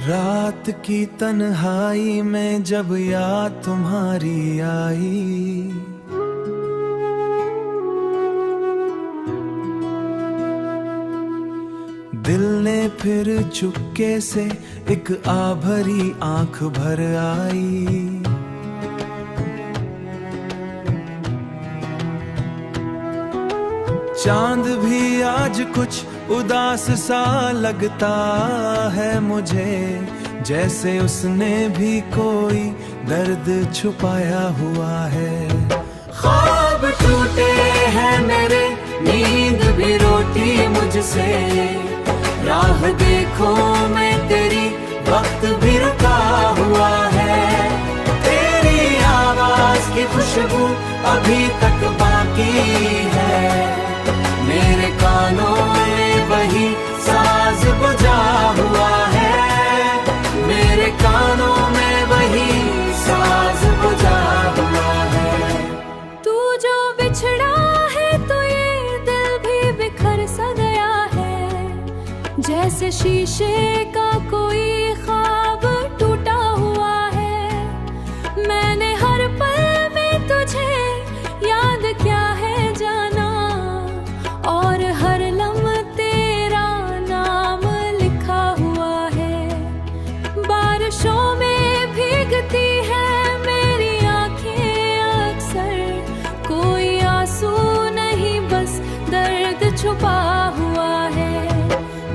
रात की तन्हाई में जब याद तुम्हारी आई, दिल ने फिर चुपके से एक आभरी आंख भर आई। चांद भी आज कुछ उदास सा लगता है मुझे, जैसे उसने भी कोई दर्द छुपाया हुआ है। ख्वाब टूटे हैं मेरे, नींद भी रोटी मुझसे, राह देखो मैं तेरी, वक्त भी रुका हुआ है। तेरी आवाज की खुशबू अभी तक बाकी है, मेरे कानों में वही साज बजा हुआ है, मेरे कानों में वही साज बजा हुआ है। तू जो बिछड़ा है तो ये दिल भी बिखर सा गया है, जैसे शीशे का कोई ख्वाब टूटा हुआ है। मैंने हर पल में तुझे याद किया है जाना, और हर लम्हा तेरा नाम लिखा हुआ है। बारिशों में भीगती है मेरी आंखें अक्सर, कोई आंसू नहीं बस दर्द छुपा हुआ है।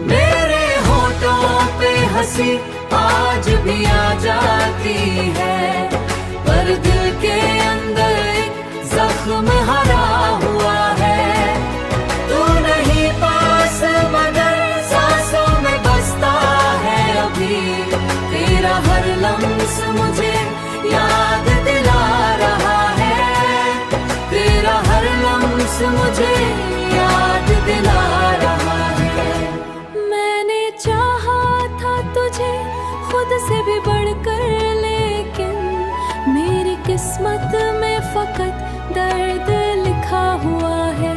मेरे होठों पे हंसी आज भी आ जाती है, पर दिल के अंदर एक जख्म हरा हुआ है। तू नहीं पास मगर सांसों में बसता है अभी, तेरा हर लम्स मुझे याद दिला रहा है, तेरा हर लम्स मुझे याद दिला रहा है। मैंने चाहा था तुझे खुद से भी बढ़कर, लेकिन मेरी किस्मत में फकत दर्द लिखा हुआ है।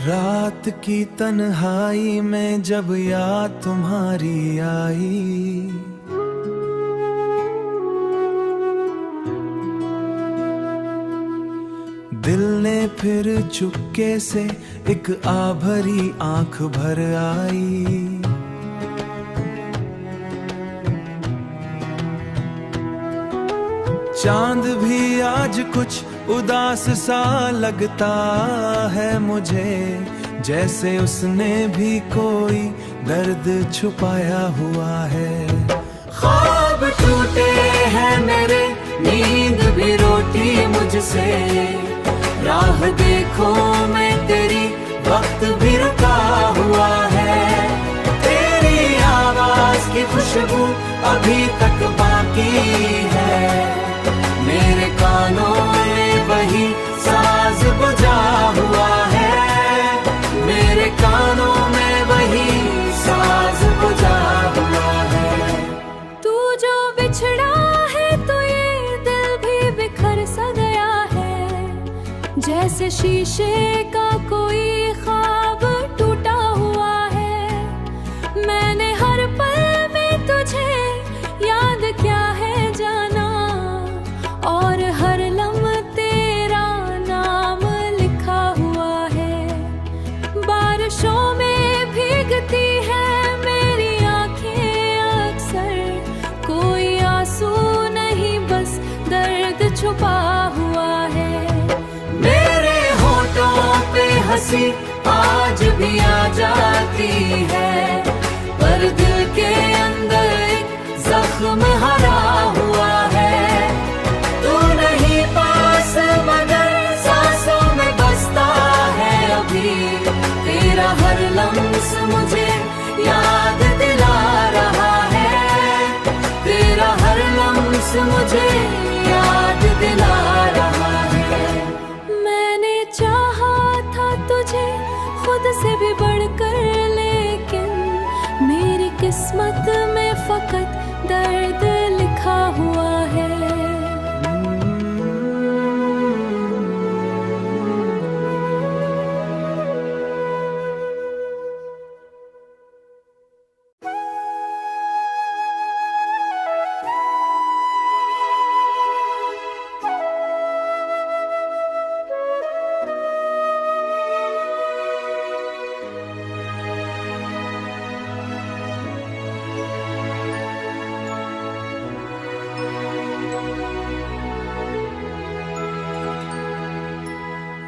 रात की तन्हाई में जब याद तुम्हारी आई, दिल ने फिर चुपके से एक आभरी आंख भर आई। चांद भी आज कुछ उदास सा लगता है मुझे, जैसे उसने भी कोई दर्द छुपाया हुआ है। ख्वाब टूटे हैं मेरे, नींद भी रोटी मुझसे, राह देखो मैं तेरी, वक्त भी रुका हुआ है। तेरी आवाज की खुशबू अभी तक बाकी है, मेरे कानों में वही साज बजा हुआ है, मेरे कानों में वही साज बजा हुआ है। तू जो बिछड़ा है तो ये दिल भी बिखर सा गया है, जैसे शीशे का कोई ख्वाब टूटा हुआ है। मैंने हर पल में तुझे याद किया है जाना, और हर लम्हा तेरा नाम लिखा हुआ है। बारिशों में भीगती है मेरी आंखें अक्सर, कोई आंसू नहीं बस दर्द छुपा हुआ है। मेरे होठों पे हंसी आज भी आ जाती है, पर दिल के अंदर एक जख्म हरा हुआ है। तू नहीं पास मगर सांसों में बसता है अभी, तेरा हर लम्स मुझे याद दिला रहा है। मैंने चाहा था तुझे खुद से भी बढ़कर, लेकिन मेरी किस्मत में फकत दर्द लिखा हुआ है।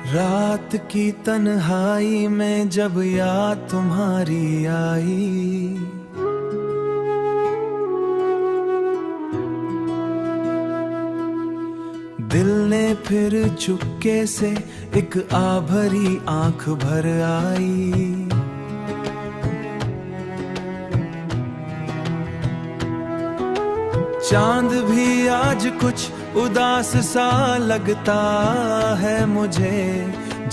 रात की तन्हाई में जब याद तुम्हारी आई, दिल ने फिर चुपके से एक आभरी आंख भर आई। चांद भी आज कुछ उदास सा लगता है मुझे,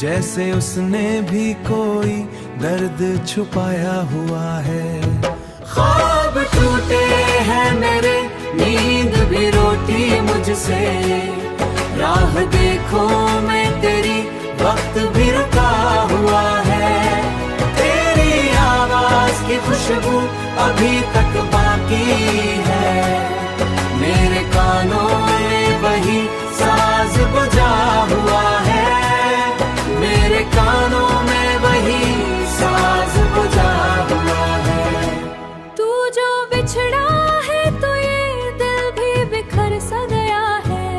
जैसे उसने भी कोई दर्द छुपाया हुआ है। ख्वाब टूटे हैं मेरे, नींद भी रोटी मुझसे, राह देखो मैं तेरी, वक्त भी रुका हुआ है। तेरी आवाज की खुशबू अभी तक बाकी है, मेरे कानों में वही साज बजा हुआ है। मेरे कानों में वही साज बजा हुआ है। तू जो बिछड़ा है तो ये दिल भी बिखर सा गया है,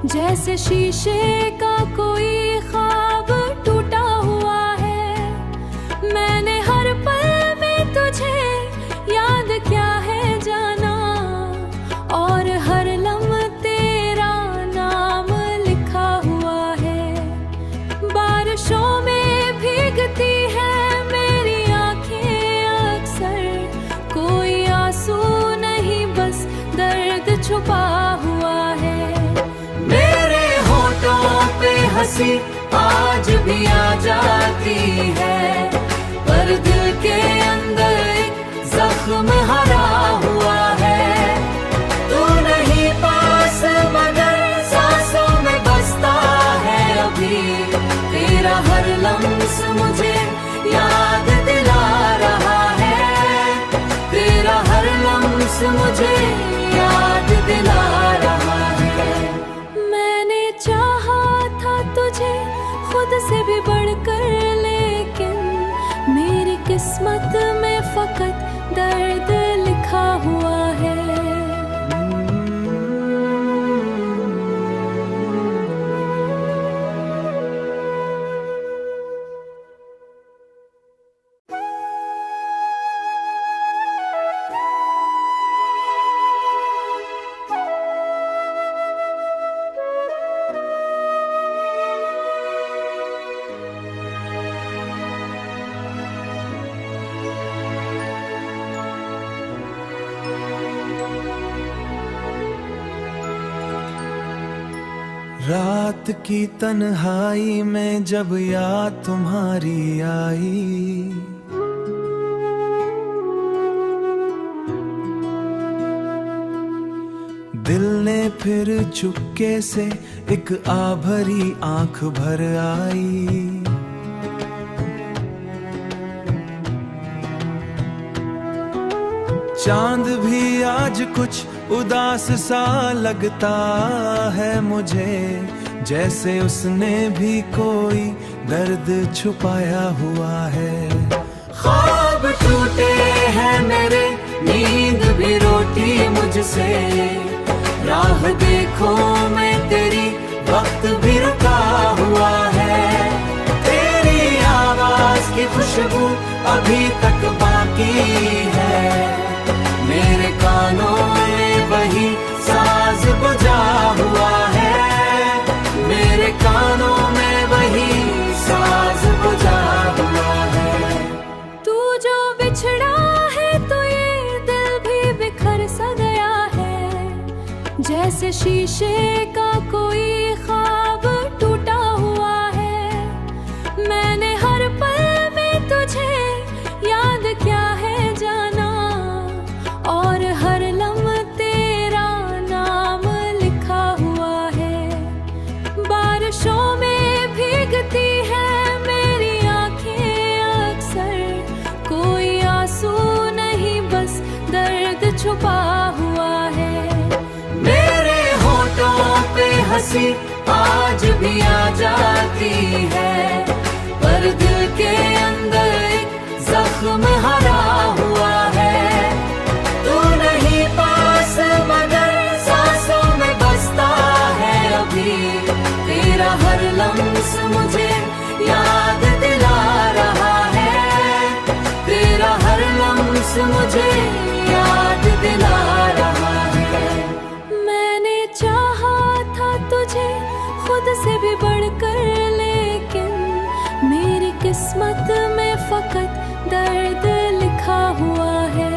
जैसे शीशे का कोई ख्वाब टूटा हुआ है। मैंने हर पल में तुझे याद किया है जाना, और हर लम्हा तेरा नाम लिखा हुआ है। बारिशों में भीगती है मेरी आंखें अक्सर, कोई आंसू नहीं बस दर्द छुपा हुआ है। मेरे होठों पे हंसी आज भी आ जाती है, पर दिल के अंदर एक जख्म हरा हुआ है। तू नहीं पास मगर सांसों में बसता है अभी, तेरा हर लम्स मुझे याद दिला रहा है। तेरा हर लम्स मुझे याद दिला रहा है। मैंने चाहा था तुझे खुद से भी बढ़कर, लेकिन मेरी किस्मत में फकत दर्द लिखा हुआ है। रात की तन्हाई में जब याद तुम्हारी आई, दिल ने फिर चुपके से एक आभरी आंख भर आई। चांद भी आज कुछ उदास सा लगता है मुझे, जैसे उसने भी कोई दर्द छुपाया हुआ है। ख्वाब टूटे हैं मेरे, नींद भी रोटी मुझसे, राह देखो मैं तेरी, वक्त भी रुका हुआ है। तेरी आवाज की खुशबू अभी तक बाकी है, मेरे कानों में वही साज बजा हुआ है। मेरे कानों में वही साज बजा हुआ है। तू जो बिछड़ा है तो ये दिल भी बिखर सा गया है, जैसे शीशे का कोई ख्वाब टूटा हुआ है। मैंने हर पल में तुझे याद क्या है जाना, और हर लम्हे तेरा नाम लिखा हुआ है। बारिशों में भीगती है मेरी आंखें अक्सर, कोई आंसू नहीं बस दर्द छुपा हुआ है। मेरे होठों पे हंसी आज भी आ जाती है, पर दिल के अंदर एक जख्म हरा हुआ है। तू नहीं पास मगर सांसों में बसता है अभी, तेरा हर लम्स मुझे याद दिला रहा है। तेरा हर लम्स मुझे याद दिला रहा है। मैंने चाहा था तुझे खुद से भी बढ़कर, लेकिन मेरी किस्मत में फकत दर्द लिखा हुआ है।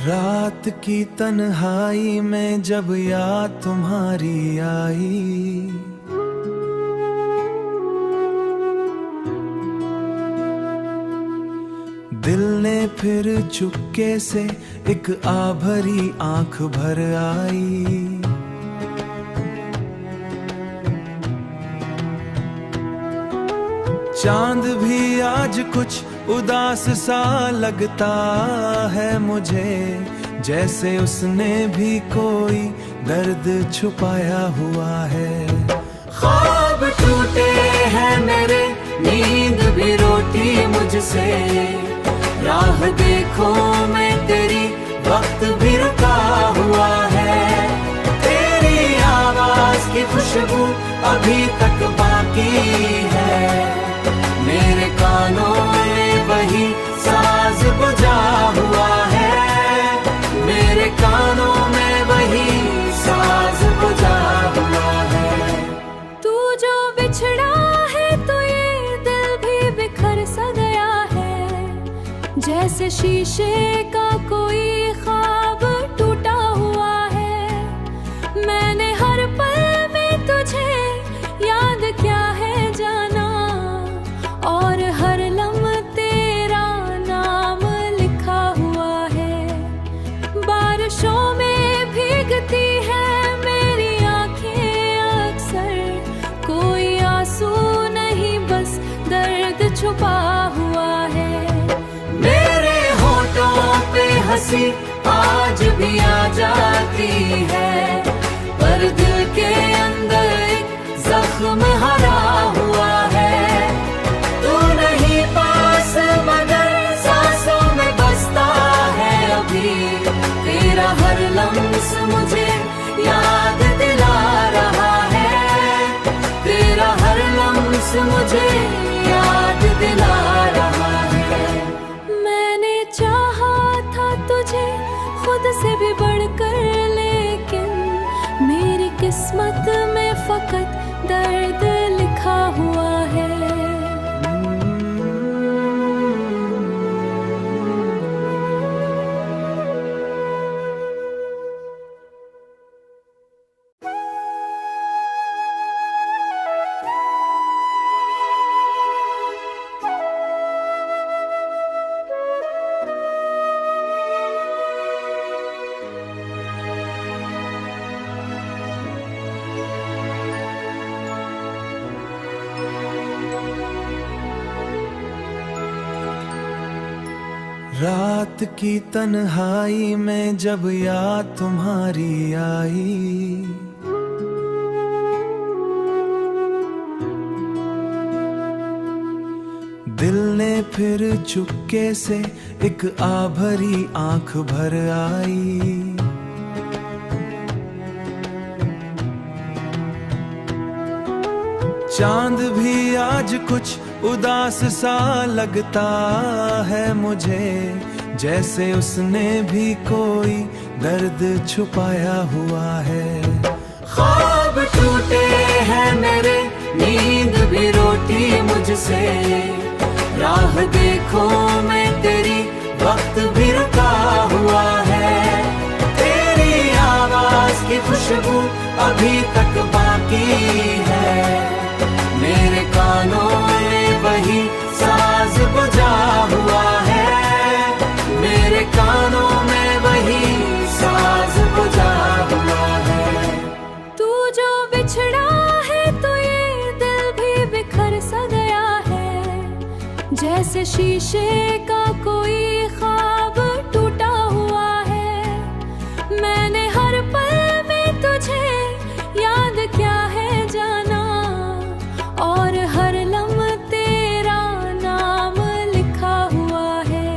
रात की तन्हाई में जब याद तुम्हारी आई, दिल ने फिर चुपके से एक आभरी आंख भर आई। चांद भी आज कुछ उदास सा लगता है मुझे, जैसे उसने भी कोई दर्द छुपाया हुआ है। ख्वाब टूटे हैं मेरे, नींद भी रोटी मुझसे। राह देखो मैं तेरी, वक्त भी रुका हुआ है। तेरी आवाज की खुशबू अभी तक बाकी है, मेरे कानों में वही साज बजा हुआ है। मेरे कानों में वही साज बजा हुआ है। तू जो बिछड़ा है तो ये दिल भी बिखर सा गया है, जैसे शीशे का कोई ख्वाब टूटा हुआ है। मैंने हर पल में तुझे याद क्या है जाना, और हर लम्हे तेरा नाम लिखा हुआ है। बारिशों में भीगती है मेरी आंखें अक्सर, कोई आंसू नहीं बस दर्द छुपा हुआ है। मेरे होठों पे हंसी आज भी आ जाती है, पर दिल के अंदर एक जख्म हरा हुआ है। तू नहीं पास मगर सांसों में बसता है अभी, तेरा हर लम्स मुझे याद दिला रहा है। तेरा हर लम्स मुझे याद दिला रहा है। मैंने चाहा था तुझे खुद से भी बढ़कर, लेकिन मेरी किस्मत में फकत दर्द लिखा हुआ है। रात की तन्हाई में जब याद तुम्हारी आई, दिल ने फिर चुपके से एक आभरी आंख भर आई। चांद भी आज कुछ उदास सा लगता है मुझे, जैसे उसने भी कोई दर्द छुपाया हुआ है। ख्वाब टूटे हैं मेरे, नींद भी रोटी मुझसे, राह देखो मैं तेरी, वक्त भी रुका हुआ है। तेरी आवाज की खुशबू अभी तक बाकी है, मेरे कानों में वही साज बजा हुआ है, मेरे कानों में वही साज बजा हुआ है। तू जो बिछड़ा है तो ये दिल भी बिखर सा गया है, जैसे शीशे का कोई ख्वाब टूटा हुआ है। मैंने हर पल में तुझे याद किया है जाना, और हर लम्हे तेरा नाम लिखा हुआ है।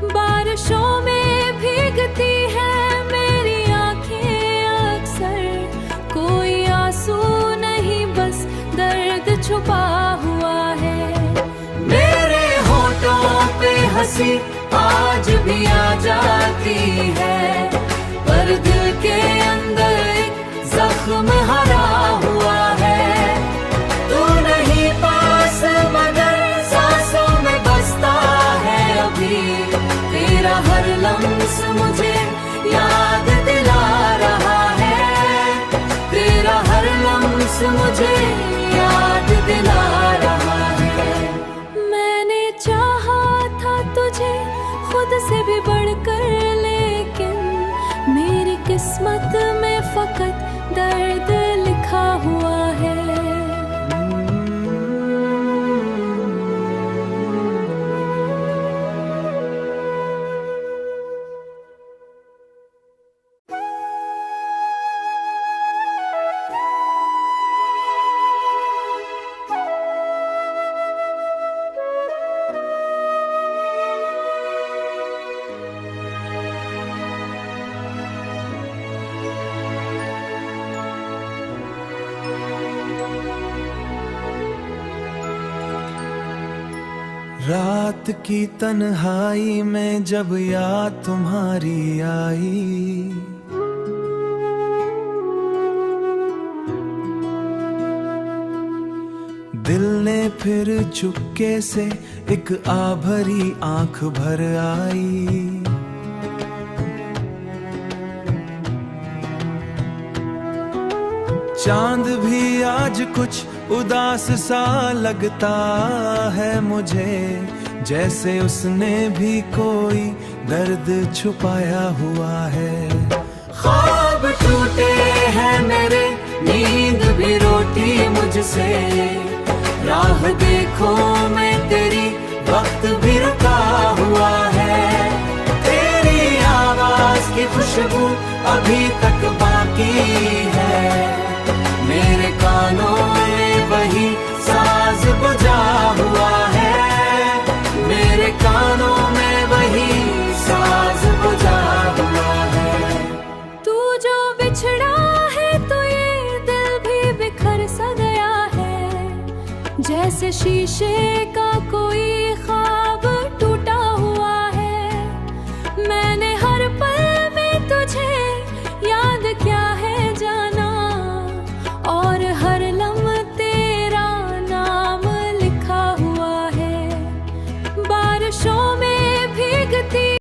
बारिशों में भीगती है मेरी आंखें अक्सर, कोई आंसू नहीं बस दर्द छुपा हुआ है। मेरे होठों पे हंसी आज भी आ जाती है, पर दिल के अंदर एक जख्म हरा हुआ है। तू नहीं पास मगर सांसों में बसता है अभी, तेरा हर लम्स मुझे याद दिला रहा है, तेरा हर लम्स मुझे याद दिला रहा है। मैंने चाहा था तुझे खुद से भी बढ़कर, लेकिन मेरी किस्मत में फकत दर्द लिखा हुआ है। रात की तन्हाई में जब याद तुम्हारी आई, दिल ने फिर चुपके से एक आभरी आंख भर आई। चांद भी आज कुछ उदास सा लगता है मुझे, जैसे उसने भी कोई दर्द छुपाया हुआ है। ख्वाब टूटे हैं मेरे, नींद भी रोटी मुझसे, राह देखो मैं तेरी, वक्त भी रुका हुआ है। तेरी आवाज की खुशबू अभी तक बाकी है, मेरे कानों में वही साज बजा हुआ है, मेरे कानों में वही साज बजा हुआ है। तू जो बिछड़ा है तो ये दिल भी बिखर सा गया है, जैसे शीशे का कोई